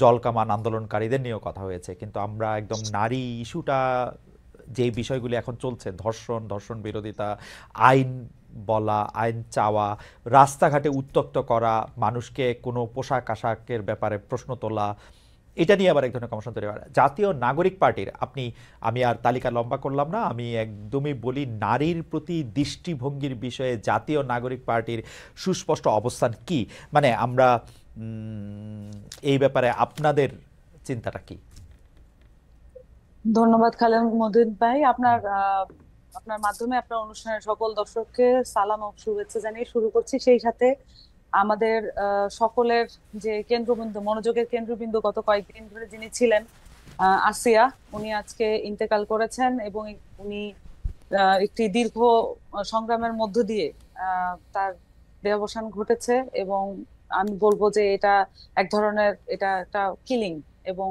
জলকামান আন্দোলনকারীদের নিয়েও কথা হয়েছে, কিন্তু আমরা একদম নারী ইস্যুটা, যে বিষয়গুলি এখন চলছে, ধর্ষণ, ধর্ষণ বিরোধিতা, আইন বলা, আইন চাওয়া, রাস্তাঘাটে উত্তক্ত করা, মানুষকে কোনো পোশাক আশাকের ব্যাপারে প্রশ্ন তোলা, এটা নিয়ে আবার এক ধরনের কমিশন তৈরি করা। জাতীয় নাগরিক পার্টির, আমি আর তালিকা লম্বা করলাম না, আমি একদমই বলি নারীর প্রতি দৃষ্টিভঙ্গির বিষয়ে জাতীয় নাগরিক পার্টির সুস্পষ্ট অবস্থান কি, মানে আমরা এই ব্যাপারে আপনাদের চিন্তাটা কি? ধন্যবাদ খালেদ মজিদ ভাই। আপনার মাধ্যমে আপনার অনুষ্ঠানের সকল দর্শককে সালাম ও শুভেচ্ছা জানিয়ে শুরু করছি। সেই সাথে আমাদের সকলের যে কেন্দ্রবিন্দু, মনোযোগের কেন্দ্রবিন্দু গত কয়েকদিন ধরে যিনি ছিলেন, আসিয়া, উনি আজকে ইন্তেকাল করেছেন এবং উনি একটি দীর্ঘ সংগ্রামের মধ্য দিয়ে তার দেহাবসান ঘটেছে। এবং আমি বলবো যে এটা এক ধরনের, এটা একটা কিলিং। এবং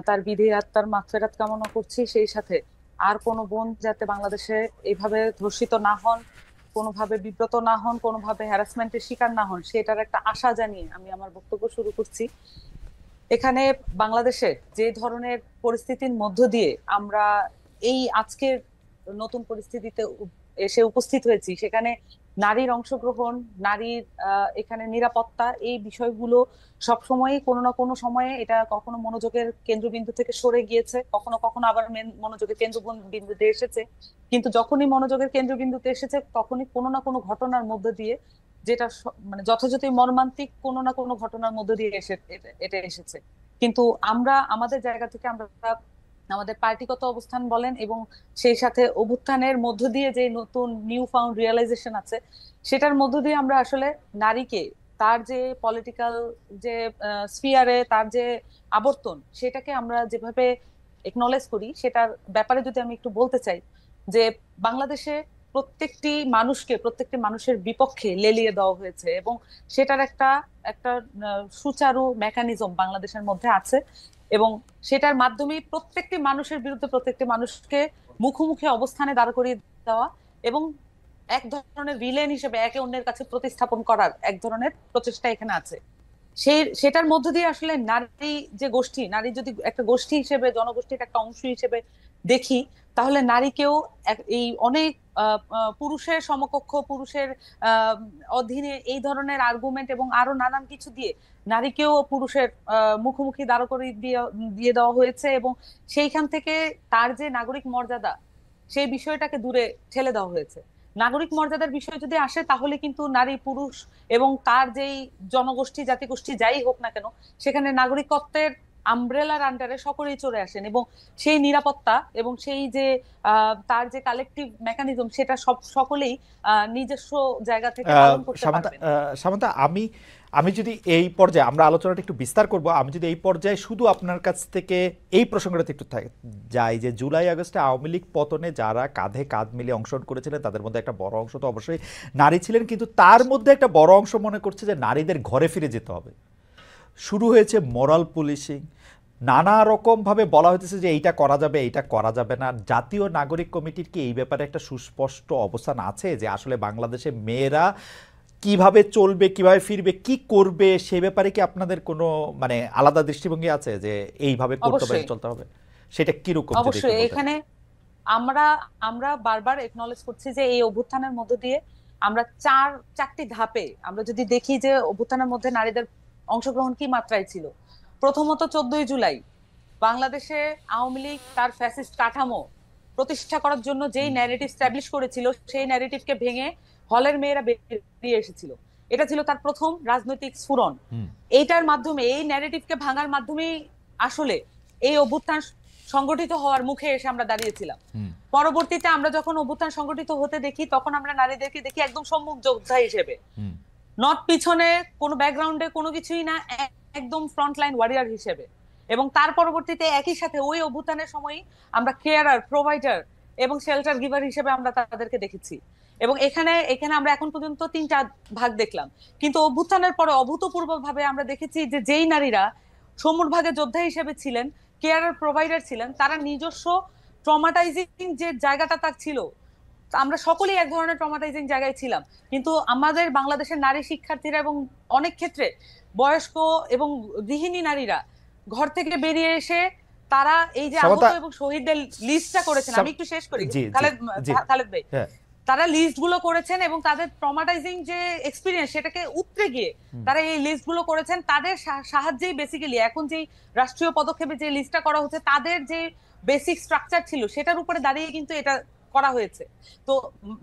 তার বিধি আত্মার মাগফিরাত কামনা করছি। সেই সাথে আর কোনো বোন যাতে বাংলাদেশে এইভাবে ধর্ষিত না হন, কোনোভাবে বিব্রত না হন, কোনোভাবে হ্যারাসমেন্টের শিকার না হন, সেটার একটা আশা জানিয়ে আমি আমার বক্তব্য শুরু করছি। এখানে বাংলাদেশে যে ধরনের পরিস্থিতির মধ্য দিয়ে আমরা এই আজকের নতুন পরিস্থিতিতে এসে উপস্থিত হয়েছি, সেখানে নারীর অংশগ্রহণ, নারীর এখানে নিরাপত্তা, এই বিষয়গুলো সবসময়ই কোনো না কোনো সময়ে এটা কখনো মনোযোগের কেন্দ্রবিন্দু থেকে সরে গিয়েছে, কখনো কখনো আবার মনোযোগের কেন্দ্রবিন্দুতে এসেছে। কিন্তু যখনই মনোযোগের কেন্দ্রবিন্দুতে এসেছে, তখনই কোনো না কোনো ঘটনার মধ্যে দিয়ে, যেটা মানে যথাযথ মর্মান্তিক কোনো না কোনো ঘটনার মধ্যে দিয়ে এটা এসেছে। কিন্তু আমরা আমাদের জায়গা থেকে আমরা আমাদের পার্টিগত অবস্থান বলেন এবং সেই সাথে অভ্যুত্থানের মধ্য দিয়ে যে নতুন নিউ ফাউন্ড রিয়েলাইজেশন আছে, সেটার মধ্য দিয়ে আমরা আসলে নারীকে তার যে পলিটিক্যাল যে স্ফিয়ারে তার যে আবর্তন, সেটাকে আমরা যেভাবে একনলেজ করি, সেটার ব্যাপারে যদি আমি একটু বলতে চাই, যে বাংলাদেশে প্রত্যেকটি মানুষের বিপক্ষে লেলিয়ে দেওয়া হয়েছে এবং সেটার একটা একটা সুচারু মেকানিজম বাংলাদেশের মধ্যে আছে। এবং সেটার মাধ্যমে প্রত্যেকটি মানুষের বিরুদ্ধে প্রত্যেকটি মানুষকে মুখোমুখি অবস্থানে দাঁড় করিয়ে দেওয়া এবং এক ধরনের ভিলেন হিসেবে একে অন্যের কাছে প্রতিস্থাপন করার এক ধরনের প্রচেষ্টা এখানে আছে। সেটার মধ্য দিয়ে আসলে নারী যে গোষ্ঠী, নারী যদি একটা গোষ্ঠী হিসেবে, জনগোষ্ঠীর একটা অংশ হিসেবে দেখি, তাহলে নারীকেও এই অনেক পুরুষের সমকক্ষ, পুরুষের আহ অধীনে এই ধরনের আর্গুমেন্ট এবং আরো নানান কিছু দিয়ে নারীকেও পুরুষের মুখোমুখি দাঁড় করিয়ে দিয়ে দিয়ে দেওয়া হয়েছে। এবং সেইখান থেকে তার যে নাগরিক মর্যাদা, সেই বিষয়টাকে দূরে ঠেলে দেওয়া হয়েছে। নাগরিক মর্যাদার বিষয় যদি আসে, তাহলে কিন্তু নারী পুরুষ এবং তার যেই জনগোষ্ঠী জাতিগোষ্ঠী যাই হোক না কেন, সেখানে নাগরিকত্বের আমব্রেলার আন্ডারে সকলেই চলে আসেন এবং সেই নিরাপত্তা এবং সেই যে তার যে কালেকটিভ মেকানিজম, সেটা সকলেই নিজস্ব জায়গা থেকে পালন করতে সামান্তা, পারবেন। সামান্তা, আমি আমি যদি এই পর্যায়ে, আমরা আলোচনাটা একটু বিস্তার করব, আমি যদি এই পর্যায়ে শুধু আপনার কাছ থেকে এই প্রসঙ্গটাতে একটু যাই, যে জুলাই আগস্টে আওয়ামী লীগ পতনে যারা কাঁধে কাঁধ মিলিয়ে অংশগ্রহণ করেছিলেন, তাদের মধ্যে একটা বড় অংশ তো অবশ্যই নারী ছিলেন, কিন্তু তার মধ্যে একটা বড় অংশ মনে করছে যে নারীদের ঘরে ফিরে যেতে হবে। শুরু হয়েছে মোরাল পুলিশিং, নানা রকমভাবে বলা হইতেছে যে এইটা করা যাবে, এইটা করা যাবে না। জাতীয় নাগরিক কমিটির কি এই ব্যাপারে একটা সুস্পষ্ট অবস্থান আছে যে আসলে বাংলাদেশে মেয়েরা কিভাবে চলবে, কিভাবে ফিরবে, কি করবে, সে ব্যাপারে কি আপনাদের কোনো মানে আলাদা দৃষ্টিভঙ্গি আছে যে এইভাবে করতে হবে, অবশ্যই, চলতে হবে? সেটা কিরকম যদি একটু অবশ্যই। বলতেন। এখানে আমরা আমরা বারবার একনলেজ করছি যে এই অভ্যুত্থানের মধ্য দিয়ে আমরা চারটি ধাপে আমরা যদি দেখি যে অভ্যুত্থানের মধ্যে নারীদের অংশগ্রহণ কি মাত্রায় ছিল। প্রথমত 14ই জুলাই বাংলাদেশে আওয়ামী লীগ তার ফ্যাসিস্ট কাঠামো প্রতিষ্ঠা করার জন্য যেই ন্যারেটিভ স্ট্যাবলিশ করেছিল, সেই ন্যারেটিভকে ভেঙে হলের মেয়েরা বেরিয়ে এসেছিল। এটা ছিল তার প্রথম রাজনৈতিক স্ফুরণ। হুম। এইটার মাধ্যমে, এই ন্যারেটিভকে ভাঙার মাধ্যমেই আসলে এই অভ্যুত্থান সংগঠিত হওয়ার মুখে এসে আমরা দাঁড়িয়েছিলাম। হুম। পরবর্তীতে আমরা যখন অভ্যুত্থান সংগঠিত হতে দেখি, তখন আমরা নারীদেরকে দেখি একদম সম্মুখ যোদ্ধা হিসেবে, হুম। নট পিছনে কোনো ব্যাকগ্রাউন্ডে কোনো কিছুই না, একদম ফ্রন্টলাইন ওয়ারিয়ার হিসেবে। এবং তার পরবর্তীতে একই সাথে ওই অভ্যুত্থানের সময় আমরা কেয়ারার, প্রোভাইডার এবং শেল্টার গিভার হিসেবে আমরা তাদেরকে দেখেছি। এবং এখানে এখানে আমরা এখন পর্যন্ত তিনটা ভাগ দেখলাম। কিন্তু অভ্যুত্থানের পরে অভূতপূর্ব ভাবে আমরা দেখেছি যে যেই নারীরা সম্মুখ ভাগে যোদ্ধা হিসেবে ছিলেন, কেয়ারার, প্রোভাইডার ছিলেন, তারা নিজস্ব ট্রমাটাইজিং যে জায়গাটা তার ছিল, আমরা সকলেই এক ধরনের ট্রমাটাইজিং জায়গায় ছিলাম। কিন্তু আমাদের বাংলাদেশের নারী শিক্ষার্থীরা এবং অনেক ক্ষেত্রে বয়স্ক এবং গৃহিণী নারীরা ঘর থেকে বেরিয়ে এসে তারা এই যে আহত সামান্তা, এবং শহীদদের লিস্টটা করেছেন, আমি একটু শেষ করি জি জি খালেদ জি, খালেদ ভাই, হ্যাঁ, তারা লিস্ট গুলো করেছেন এবং তাদের ট্রমাটাইজিং যে এক্সপিরিয়েন্স সেটাকে উতরে গিয়ে তারা এই লিস্ট গুলো করেছেন। তাদের সাহায্যেই বেসিক্যালি এখন যে রাষ্ট্রীয় পদক্ষেপে যে লিস্টটা করা হচ্ছে, তাদের যে বেসিক স্ট্রাকচার ছিল সেটার উপরে দাঁড়িয়ে কিন্তু এটা করা হয়েছে। তো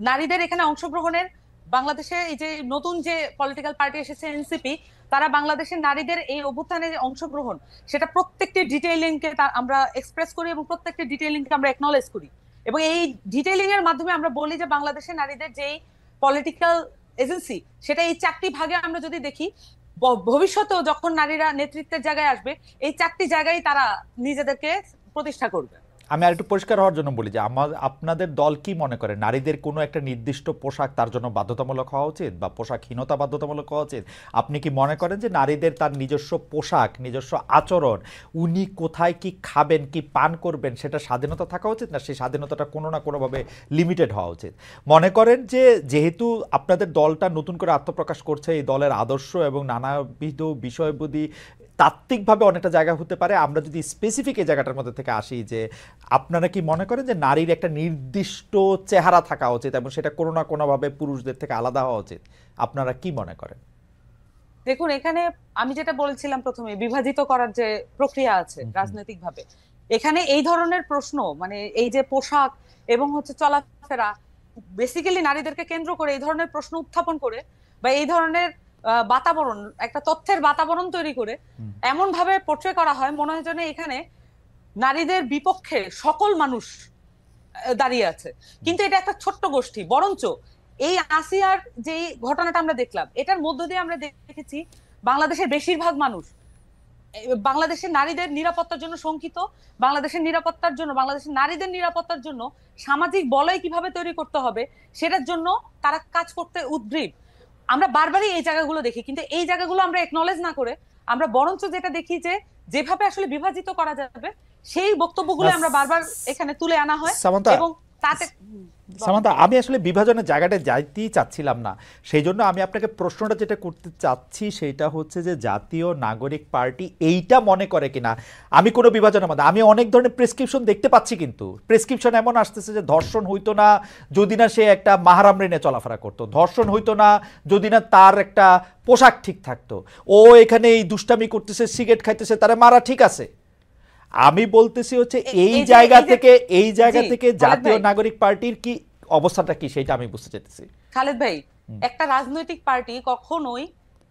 নারীদের এখানে অংশগ্রহণের, বাংলাদেশে এই যে নতুন যে পলিটিক্যাল পার্টি এসেছে এনসিপি, তারা বাংলাদেশের নারীদের এই অভ্যুত্থানে যে অংশগ্রহণ, সেটা প্রত্যেকটি ডিটেইলিংকে আমরা এক্সপ্রেস করি এবং প্রত্যেকটি ডিটেইলিংকে আমরা একনলেজ করি। এবং এই ডিটেইলিং এর মাধ্যমে আমরা বলি যে বাংলাদেশের নারীদের যেই পলিটিক্যাল এজেন্সি, সেটা এই 4টি ভাগে আমরা যদি দেখি, ভবিষ্যতেও যখন নারীরা নেতৃত্বের জায়গায় আসবে, এই 4টি জায়গায় তারা নিজেদেরকে প্রতিষ্ঠা করবে। আমি আর একটু পরিষ্কার হওয়ার জন্য বলি যে আপনাদের দল কি মনে করে নারীদের কোনো একটা নির্দিষ্ট পোশাক তার জন্য বাধ্যতামূলক হওয়া উচিত বা পোশাকহীনতা বাধ্যতামূলক হওয়া উচিত? আপনি কি মনে করেন যে নারীদের তার নিজস্ব পোশাক, নিজস্ব আচরণ, উনি কোথায় কি খাবেন, কি পান করবেন, সেটা স্বাধীনতা থাকা উচিত, না সেই স্বাধীনতাটা কোনো না কোনোভাবে লিমিটেড হওয়া উচিত? মনে করেন যে যেহেতু আপনাদের দলটা নতুন করে আত্মপ্রকাশ করছে, এই দলের আদর্শ এবং নানাবিধ বিষয়বুদ্ধি তাত্ত্বিকভাবে অনেকটা জায়গা হতে পারে, আমরা যদি স্পেসিফিক এই জায়গাটার মধ্যে থেকে আসি, যে আপনারা কি মনে করেন যে নারীর একটা নির্দিষ্ট চেহারা থাকা উচিত এবং সেটা কোনো না কোনোভাবে পুরুষদের থেকে আলাদা হওয়া উচিত? আপনারা কি মনে করেন? দেখুন, এখানে আমি যেটা বলেছিলাম প্রথমে, বিভাজিত করার যে প্রক্রিয়া আছে রাজনৈতিকভাবে, এখানে এই ধরনের প্রশ্ন, মানে এই যে পোশাক এবং হচ্ছে চলাফেরা, বেসিক্যালি নারীদেরকে কেন্দ্র করে এই ধরনের প্রশ্ন উত্থাপন করে বা এই ধরনের বাতাবরণ, একটা তথ্যের বাতাবরণ তৈরি করে এমন ভাবে পোট্রে করা হয়, মনে হয় যেন এখানে নারীদের বিপক্ষে সকল মানুষ দাঁড়িয়ে আছে। কিন্তু এটা একটা ছোট্ট গোষ্ঠী। বরঞ্চ এই আসিয়ার যে ঘটনাটা আমরা দেখলাম, এটার মধ্য দিয়ে আমরা দেখেছি বাংলাদেশের বেশিরভাগ মানুষ বাংলাদেশের নারীদের নিরাপত্তার জন্য শঙ্কিত, বাংলাদেশের নিরাপত্তার জন্য, বাংলাদেশের নারীদের নিরাপত্তার জন্য সামাজিক বলয় কিভাবে তৈরি করতে হবে সেটার জন্য তারা কাজ করতে উদ্গ্রীব। আমরা বারবারই এই জায়গাগুলো দেখি, কিন্তু এই জায়গাগুলো আমরা একনলেজ না করে আমরা বরঞ্চ যেটা দেখি যে যেভাবে আসলে বিভাজিত করা যাবে সেই বক্তব্যগুলো আমরা বারবার এখানে তুলে আনা হয়। সামান্তা, এবং তাতে সামান্তা, আমি আসলে বিভাজনের জায়গাটা যাইতেই চাচ্ছিলাম না, সেই জন্য আমি আপনাকে প্রশ্নটা যেটা করতে চাচ্ছি সেটা হচ্ছে যে জাতীয় নাগরিক পার্টি এইটা মনে করে কিনা আমি কোনো বিভাজনের মধ্যে, আমি অনেক ধরনের প্রেসক্রিপশন দেখতে পাচ্ছি, কিন্তু প্রেসক্রিপশন এমন আসতেছে যে ধর্ষণ হইতো না যদি না সে একটা মাহারাম রেনে চলাফেরা করতো, ধর্ষণ হইতো না যদি না তার একটা পোশাক ঠিক থাকতো, ও এখানে এই দুষ্টামি করতেছে, সিগারেট খাইতেছে, তারা মারা ঠিক আছে। আমি বলতেছি হচ্ছে এই জায়গা থেকে জাতীয় নাগরিক পার্টির কি অবস্থাটা কি সেটা আমি বুঝতে চাইতেছি। খালেদ ভাই, একটা রাজনৈতিক পার্টি কখনোই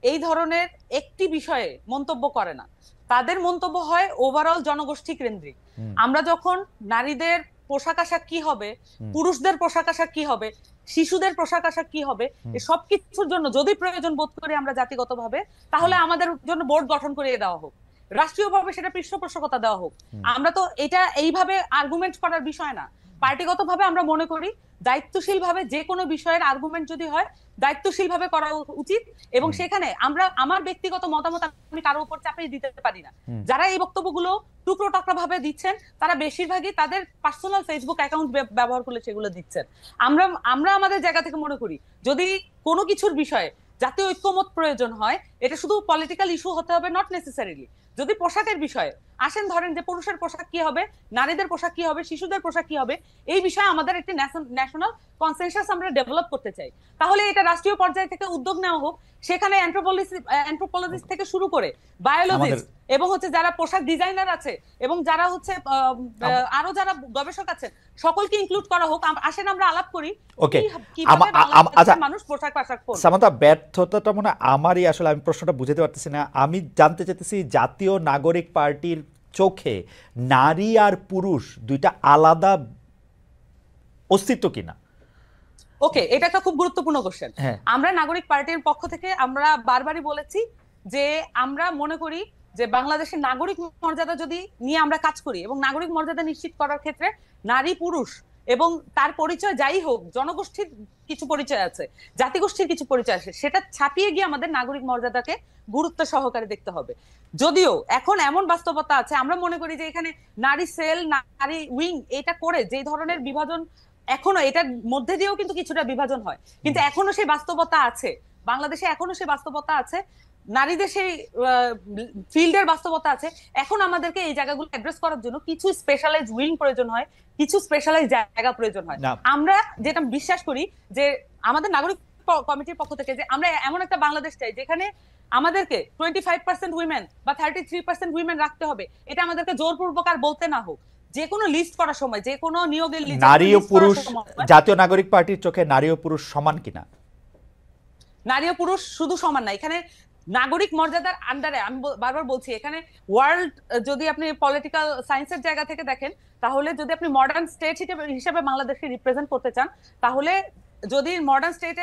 এই ধরনের একটি বিষয়ে মন্তব্য করে না। তাদের মন্তব্য হয় ওভারঅল জনগোষ্ঠী কেন্দ্রিক। আমরা যখন নারীদের পোশাক আশাক কি হবে, পুরুষদের পোশাক আশাক কি হবে, শিশুদের পোশাক আশাক কি হবে, এই সবকিছুর জন্য যদি প্রয়োজন বোধ করি আমরা জাতিগতভাবে, তাহলে আমাদের জন্য বোর্ড গঠন করে দেওয়া হোক, রাষ্ট্রীয়ভাবে সেটা পৃষ্ঠপোষকতা দেওয়া হোক। আমরা তো এটা এইভাবে আর্গুমেন্ট করার বিষয় না। পার্টিগতভাবে আমরা মনে করি দায়িত্বশীল ভাবে যে কোনো বিষয়ের আর্গুমেন্ট যদি হয় দায়িত্বশীল ভাবে করা উচিত, এবং সেখানে আমরা আমার ব্যক্তিগত মতামত আমি কারো উপর চাপিয়ে দিতে পারি না। যারা এই বক্তব্যগুলো টুকরো টাকরা ভাবে দিচ্ছেন তারা বেশিরভাগই তাদের পার্সোনাল ফেসবুক অ্যাকাউন্ট ব্যবহার করে সেগুলো দিচ্ছেন। আমরা আমরা আমাদের জায়গা থেকে মনে করি যদি কোনো কিছুর বিষয়ে জাতীয় ঐক্যমত প্রয়োজন হয়, এটা শুধু পলিটিক্যাল ইস্যু হতে হবে নট নেসেসারিলি। যদি পোশাকের বিষয়ে আসেন, ধরেন যে পুরুষের পোশাক কি হবে, নারীদের পোশাক কি হবে, শিশুদের পোশাক কি হবে, এই বিষয়ে আমাদের একটি ন্যাশনাল কনসেনসাস আমরা ডেভেলপ করতে চাই, তাহলে এটা রাষ্ট্রীয় পর্যায় থেকে উদ্যোগ নেওয়া হোক। সেখানে অ্যানথ্রোপোলজিস্ট থেকে শুরু করে বায়োলজিস্ট এবং হচ্ছে যারা পোশাক ডিজাইনার আছে এবং যারা হচ্ছে আরো যারা গবেষক আছেন সকলকে ইনক্লুড করা হোক। আসেন আমরা আলাপ করি মানুষ পোশাক আশাক পরবে। সামান্তা, ব্যর্থতাটা মনে আমারই, আসলে আমি প্রশ্নটা বুঝতে পারতেছি না। আমি জানতে চাইতেছি জাতীয় নাগরিক পার্টির চোখে নারী আর পুরুষ দুইটা আলাদা অস্তিত্ব কিনা। ওকে, এটা একটা খুব গুরুত্বপূর্ণ কোশ্চেন। আমরা নাগরিক পার্টির পক্ষ থেকে আমরা বারবারই বলেছি যে আমরা মনে করি যে বাংলাদেশের নাগরিক মর্যাদা যদি নিয়ে আমরা কাজ করি এবং নাগরিক মর্যাদা নিশ্চিত করার ক্ষেত্রে নারী পুরুষ এবং তার পরিচয় যাই হোক, জনগোষ্ঠীর কিছু পরিচয় আছে, জাতিগোষ্ঠীর কিছু পরিচয় আছে, সেটা ছাপিয়ে গিয়ে আমাদের নাগরিক মর্যাদাকে গুরুত্ব সহকারে দেখতে হবে। যদিও এখন এমন বাস্তবতা আছে, আমরা মনে করি যে এখানে নারী সেল, নারী উইং, এটা করে যে ধরনের বিভাজন এখনো, এটার মধ্যে দিয়েও কিন্তু কিছুটা বিভাজন হয়, কিন্তু এখনো সেই বাস্তবতা আছে বাংলাদেশে, এখনো সেই বাস্তবতা আছে। নারীদের সেই ফিল্ডের বাস্তবতা আছে। এখন আমাদেরকে এই জায়গাগুলো অ্যাড্রেস করার জন্য কিছু স্পেশালাইজ উইং প্রয়োজন হয়, কিছু স্পেশালাইজ জায়গা প্রয়োজন হয়। না আমরা যেটা বিশ্বাস করি যে আমাদের নাগরিক কমিটির পক্ষ থেকে যে আমরা এমন একটা বাংলাদেশ চাই যেখানে আমাদেরকে 25% উইমেন বা 33% উইমেন রাখতে হবে, এটা আমাদেরকে জোরপূর্বক আর বলতে না হোক। যে কোনো লিস্ট করার সময়, যে কোনো নিয়োগের নারী ও লিস্ট করার পুরুষ, সময় জাতীয় নাগরিক পার্টির চোখে নারী ও পুরুষ সমান কিনা? নারী ও পুরুষ শুধু সমান না, এখানে নাগরিক মর্যাদার আন্ডারে, আমি বারবার বলছি, এখানে ওয়ার্ল্ড যদি আপনি পলিটিক্যাল সায়েন্সের জায়গা থেকে দেখেন, তাহলে যদি আপনি মডার্ন স্টেট হিসেবে বাংলাদেশকে রিপ্রেজেন্ট করতে চান, তাহলে যদি মডার্ন স্টেটে